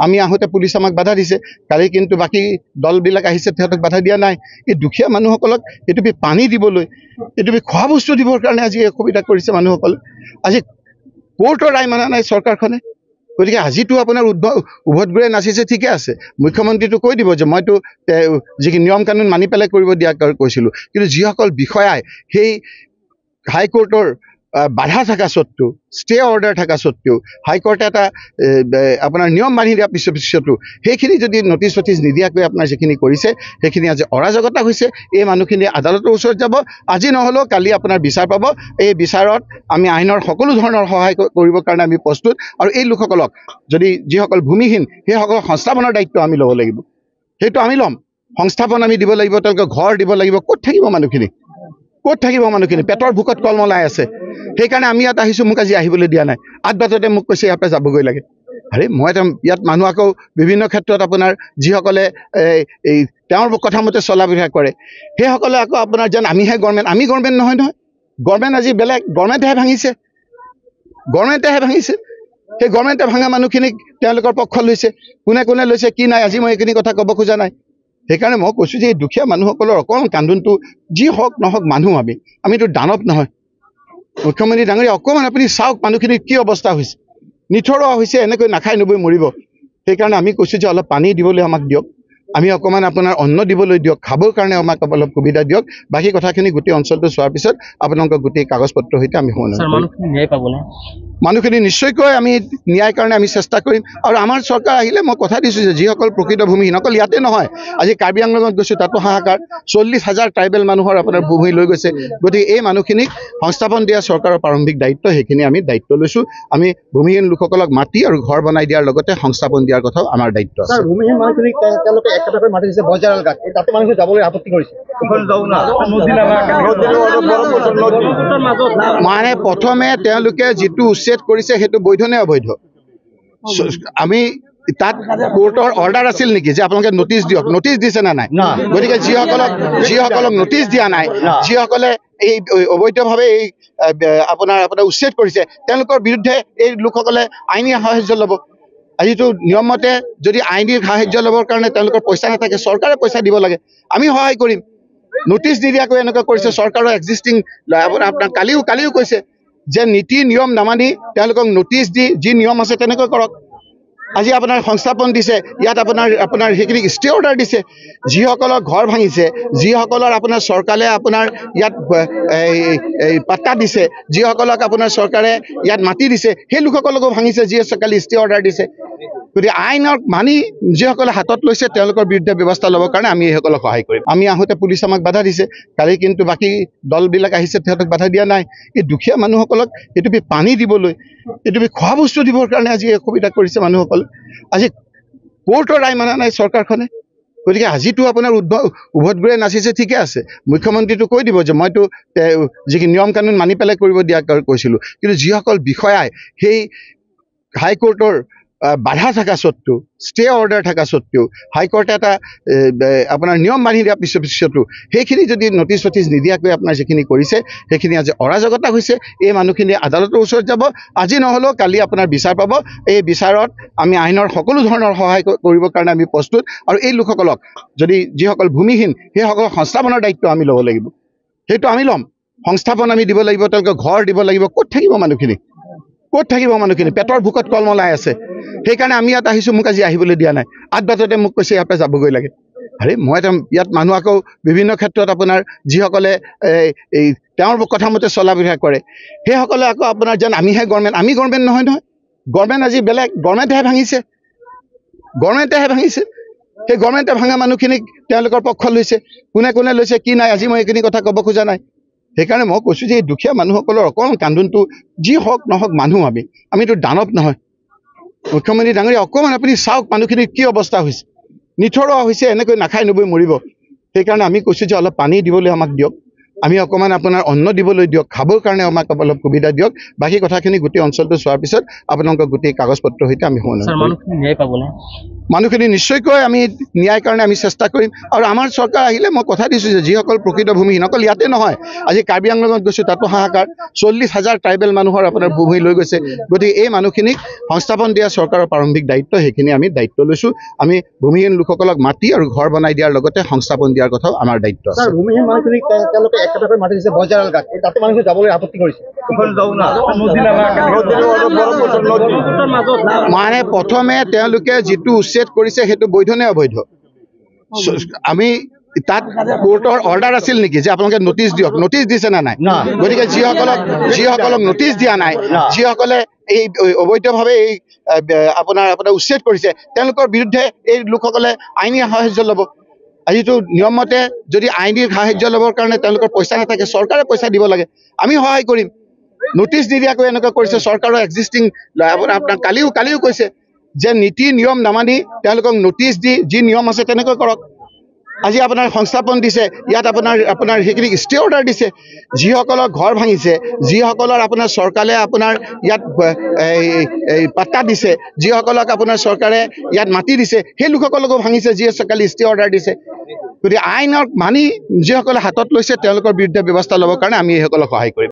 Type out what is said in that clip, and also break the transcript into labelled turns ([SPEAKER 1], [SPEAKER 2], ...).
[SPEAKER 1] আমি আহোঁতে পুলিচ আমাক বাধা দিছে কালি কিন্তু বাকী দলবিলাক আহিছে তেহেঁতক বাধা দিয়া নাই এই দুখীয়া মানুহসকলক এইটো পানী দিবলৈ এইটো খোৱা বস্তু দিবৰ কাৰণে আজি অসুবিধা কৰিছে মানুহসকলে আজি কোৰ্টৰ ৰায় মানা নাই চৰকাৰখনে গতিকে আজিতো আপোনাৰ উভতগুৰে নাচিছে ঠিকে আছে মুখ্যমন্ত্ৰীটো কৈ দিব যে মইতো যিখিনি নিয়ম কানুন মানি পেলাই কৰিব দিয়া কৈছিলোঁ কিন্তু যিসকল বিষয়াই সেই হাইকোৰ্টৰ বাধা থকা সত্ত্বেও ষ্টে অৰ্ডাৰ থকা সত্ত্বেও হাইকোৰ্টে এটা আপোনাৰ নিয়ম মানি দিয়াৰ পিছতো সেইখিনি যদি নটিচ ফটিচ নিদিয়াকৈ আপোনাৰ যিখিনি কৰিছে সেইখিনি আজি অৰাজকতা হৈছে এই মানুহখিনি আদালতৰ ওচৰত যাব আজি নহ'লেও কালি আপোনাৰ বিচাৰ পাব এই বিচাৰত আমি আইনৰ সকলো ধৰণৰ সহায় কৰিবৰ কাৰণে আমি প্ৰস্তুত আৰু এই লোকসকলক যদি যিসকল ভূমিহীন সেইসকলক সংস্থাপনৰ দায়িত্ব আমি ল'ব লাগিব সেইটো আমি ল'ম সংস্থাপন আমি দিব লাগিব তেওঁলোকক ঘৰ দিব লাগিব ক'ত থাকিব মানুহখিনি পেটৰ ভোকত কলমলাই আছে সেইকাৰণে আমি ইয়াত আহিছোঁ মোক আজি আহিবলৈ দিয়া নাই 8 বজাতে মোক কৈছে ইয়াৰ পৰা যাবগৈ লাগে আৰে মই ইয়াত মানুহ আকৌ বিভিন্ন ক্ষেত্ৰত আপোনাৰ যিসকলে এই তেওঁৰ কথা মতে চলা বিধা কৰে সেইসকলে আকৌ আপোনাৰ যেন আমিহে গভৰ্ণমেণ্ট আমি গভৰ্ণমেণ্ট নহয় গভৰ্ণমেণ্ট আজি বেলেগ গভৰ্ণমেণ্টেহে ভাঙিছে সেই গভৰ্ণমেণ্টে ভাঙা মানুহখিনিক তেওঁলোকৰ পক্ষ লৈছে কোনে লৈছে কি নাই আজি মই এইখিনি কথা ক'ব খোজা নাই সেইকাৰণে মই কৈছোঁ যে এই দুখীয়া মানুহসকলৰ অকণমান কান্দোনটো যি হওক নহওক মানুহ আমিতো দানৱ নহয় মুখ্যমন্ত্ৰী ডাঙৰীয়া অকণমান আপুনি চাওক মানুহখিনিৰ কি অৱস্থা হৈছে নিথৰুৱা হৈছে এনেকৈ নাখাই নবৈ মৰিব সেইকাৰণে আমি কৈছোঁ যে অলপ পানী দিবলৈ আমাক দিয়ক আমি অকণমান আপোনাৰ অন্ন দিবলৈ দিয়ক খাবৰ কাৰণে আমাক অলপ সুবিধা দিয়ক বাকী কথাখিনি গোটেই অঞ্চলটো চোৱাৰ পিছত আপোনালোকৰ গোটেই কাগজ পত্ৰৰ সৈতে আমি মানুহখিনি নিশ্চয়কৈ আমি ন্যায়ৰ কাৰণে আমি চেষ্টা কৰিম আৰু আমাৰ চৰকাৰ আহিলে মই কথা দিছোঁ যে যিসকল প্ৰকৃত ভূমিহীন অকল ইয়াতে নহয় আজি কাৰ্বি আংলঙত গৈছোঁ তাতো হাহাকাৰ 40,000 ট্ৰাইবেল মানুহৰ আপোনাৰ ভূমি লৈ গৈছে গতিকে এই মানুহখিনিক সংস্থাপন দিয়া চৰকাৰৰ প্ৰাৰম্ভিক দায়িত্ব সেইখিনি আমি দায়িত্ব লৈছোঁ আমি ভূমিহীন লোকসকলক মাটি আৰু ঘৰ বনাই দিয়াৰ লগতে সংস্থাপন দিয়াৰ কথাও আমাৰ দায়িত্ব আছে
[SPEAKER 2] ভূমিহীন মানুহখিনিক তেওঁলোকে একেটাকৈ মাটি দিছে বজাৰৰ গাত তাতে মানুহে যাবলৈ আপত্তি কৰিছে
[SPEAKER 1] মানে প্ৰথমে তেওঁলোকে যিটো উচ্ছেদ কৰিছে সেইটো বৈধ নে অবৈধ আমি তাত কোৰ্টৰ অৰ্ডাৰ আছিল নেকি যে আপোনালোকে নটিচ দিয়ক নটিচ দিছে না নাই গতিকে যিসকলক নটিচ দিয়া নাই যিসকলে এই অবৈধভাৱে এই আপোনাৰ উচ্ছেদ কৰিছে তেওঁলোকৰ বিৰুদ্ধে এই লোকসকলে আইনী সাহায্য ল'ব আজিতো নিয়মমতে যদি আইনী সাহায্য ল'বৰ কাৰণে তেওঁলোকৰ পইচা নাথাকে চৰকাৰে পইচা দিব লাগে আমি সহায় কৰিম নটিচ নিদিয়াকৈ এনেকুৱা কৰিছে চৰকাৰৰ এক্সিষ্টিং আপোনাৰ কালিও কৈছে যে নীতি নিয়ম নামানি তেওঁলোকক নটিচ দি যি নিয়ম আছে তেনেকৈ কৰক আজি আপোনাৰ সংস্থাপন দিছে ইয়াত আপোনাৰ সেইখিনি ষ্টে অৰ্ডাৰ দিছে যিসকলৰ ঘৰ ভাঙিছে যিসকলৰ আপোনাৰ চৰকাৰে আপোনাৰ ইয়াত এই পাট্টা দিছে যিসকলক আপোনাৰ চৰকাৰে ইয়াত মাটি দিছে সেই লোকসকলকো ভাঙিছে যি কালি ষ্টে অৰ্ডাৰ দিছে গতিকে আইনক মানি যিসকলে হাতত লৈছে তেওঁলোকৰ বিৰুদ্ধে ব্যৱস্থা ল'বৰ কাৰণে আমি এইসকলক সহায় কৰিম আমি আহোঁতে পুলিচ আমাক বাধা দিছে কালি কিন্তু বাকী দলবিলাক আহিছে তেহেঁতক বাধা দিয়া নাই এই দুখীয়া মানুহসকলক এইটো পানী দিবলৈ এইটো খোৱা বস্তু দিবৰ কাৰণে আজি অসুবিধা কৰিছে মানুহসকলে আজি কোৰ্টৰ ৰায় মানা নাই চৰকাৰখনে গতিকে আজিতো আপোনাৰ উভতগুৰে নাচিছে ঠিকে আছে মুখ্যমন্ত্ৰীটো কৈ দিব যে মইতো যিখিনি নিয়ম কানুন মানি পেলাই কৰিব দিয়া কৈছিলোঁ কিন্তু যিসকল বিষয়াই সেই হাইকোৰ্টৰ বাধা থকা সত্ত্বেও ষ্টে অৰ্ডাৰ থকা সত্ত্বেও হাইকোৰ্টে এটা আপোনাৰ নিয়ম মানি দিয়াৰ পিছতো সেইখিনি যদি নটিচ ফটিচ নিদিয়াকৈ আপোনাৰ যিখিনি কৰিছে সেইখিনি আজি অৰাজকতা হৈছে এই মানুহখিনি আদালতৰ ওচৰত যাব আজি নহ'লেও কালি আপোনাৰ বিচাৰ পাব এই বিচাৰত আমি আইনৰ সকলো ধৰণৰ সহায় কৰিবৰ কাৰণে আমি প্ৰস্তুত আৰু এই লোকসকলক যদি যিসকল ভূমিহীন সেইসকলক সংস্থাপনৰ দায়িত্ব আমি ল'ব লাগিব সেইটো আমি ল'ম সংস্থাপন আমি দিব লাগিব তেওঁলোকক ঘৰ দিব লাগিব ক'ত থাকিব মানুহখিনি পেটৰ ভোকত কলমলাই আছে সেইকাৰণে আমি ইয়াত আহিছোঁ মোক আজি আহিবলৈ দিয়া নাই 8 বজাতে মোক কৈছে ইয়াৰ পৰা যাবগৈ লাগে আৰে মই ইয়াত মানুহ আকৌ বিভিন্ন ক্ষেত্ৰত আপোনাৰ যিসকলে এই তেওঁৰ কথা মতে চলা বিধা কৰে সেইসকলে আকৌ আপোনাৰ যেন আমিহে গভৰ্ণমেণ্ট আমি গভৰ্ণমেণ্ট নহয় গভৰ্ণমেণ্ট আজি বেলেগ গভৰ্ণমেণ্টেহে ভাঙিছে সেই গভৰ্ণমেণ্টে ভাঙা মানুহখিনিক তেওঁলোকৰ পক্ষ লৈছে কোনে লৈছে কি নাই আজি মই এইখিনি কথা ক'ব খোজা নাই সেইকাৰণে মই কৈছোঁ যে এই দুখীয়া মানুহসকলৰ অকণমান কান্দোনটো যি হওক নহওক মানুহ আমিতো দানৱ নহয় মুখ্যমন্ত্ৰী ডাঙৰীয়া অকণমান আপুনি চাওক মানুহখিনিৰ কি অৱস্থা হৈছে নিথৰুৱা হৈছে এনেকৈ নাখাই নবৈ মৰিব সেইকাৰণে আমি কৈছোঁ যে অলপ পানী দিবলৈ আমাক দিয়ক আমি অকণমান আপোনাৰ অন্ন দিবলৈ দিয়ক খাবৰ কাৰণে আমাক অলপ সুবিধা দিয়ক বাকী কথাখিনি গোটেই অঞ্চলটো চোৱাৰ পিছত আপোনালোকৰ গোটেই কাগজ পত্ৰৰ সৈতে আমি মানুহখিনি নিশ্চয়কৈ আমি ন্যায়ৰ কাৰণে আমি চেষ্টা কৰিম আৰু আমাৰ চৰকাৰ আহিলে মই কথা দিছোঁ যে যিসকল প্ৰকৃত ভূমিহীন অকল ইয়াতে নহয়, আজি কাৰ্বি আংলঙত গৈছোঁ, তাতো হাহাকাৰ 40,000 ট্ৰাইবেল মানুহৰ আপোনাৰ ভূমি লৈ গৈছে। গতিকে এই মানুহখিনিক সংস্থাপন দিয়া চৰকাৰৰ প্ৰাৰম্ভিক দায়িত্ব, সেইখিনি আমি দায়িত্ব লৈছোঁ। আমি ভূমিহীন লোকসকলক মাটি আৰু ঘৰ বনাই দিয়াৰ লগতে সংস্থাপন দিয়াৰ কথাও আমাৰ দায়িত্ব আছে।
[SPEAKER 2] স্যাৰ, ভূমিহীন মানুহখিনিক তেওঁলোকে একেটাকৈ মাতি দিছে বজাৰাল ঘাট, তাতে মানুহখিনি যাবলৈ আপত্তি কৰিছে।
[SPEAKER 1] মানে প্ৰথমে তেওঁলোকে যিটো উচ্ছেদ কৰিছে সেইটো বৈধ নে অবৈধ? আমি তাত কোৰ্টৰ অৰ্ডাৰ আছিল নেকি যে আপোনালোকে নটিচ দিয়ক? নটিচ দিছে নে নাই? গতিকে যিসকলক নটিচ দিয়া নাই, যিসকলে এই অবৈধভাৱে এই আপোনাৰ উচ্ছেদ কৰিছে, তেওঁলোকৰ বিৰুদ্ধে এই লোকসকলে আইনী সাহায্য ল'ব। আজিতো নিয়মমতে যদি আইনী সাহায্য ল'বৰ কাৰণে তেওঁলোকৰ পইচা নাথাকে, চৰকাৰে পইচা দিব লাগে, আমি সহায় কৰিম। নটিচ নিদিয়াকৈ এনেকুৱা কৰিছে চৰকাৰৰ এক্সিষ্টিং। আপোনাৰ কালিও কৈছে যে নীতি নিয়ম নামানি তেওঁলোকক নটিচ দি যি নিয়ম আছে তেনেকৈ কৰক। আজি আপোনাৰ সংস্থাপন দিছে, ইয়াত আপোনাৰ সেইখিনি ষ্টে অৰ্ডাৰ দিছে। যিসকলৰ ঘৰ ভাঙিছে, যিসকলৰ আপোনাৰ চৰকাৰে আপোনাৰ ইয়াত পাট্টা দিছে, যিসকলক আপোনাৰ চৰকাৰে ইয়াত মাটি দিছে, সেই লোকসকলকো ভাঙিছে, যিয়ে কালি ষ্টে অৰ্ডাৰ দিছে। গতিকে আইনক মানি যিসকলে হাতত লৈছে তেওঁলোকৰ বিৰুদ্ধে ব্যৱস্থা ল'বৰ কাৰণে আমি এইসকলক সহায় কৰিম।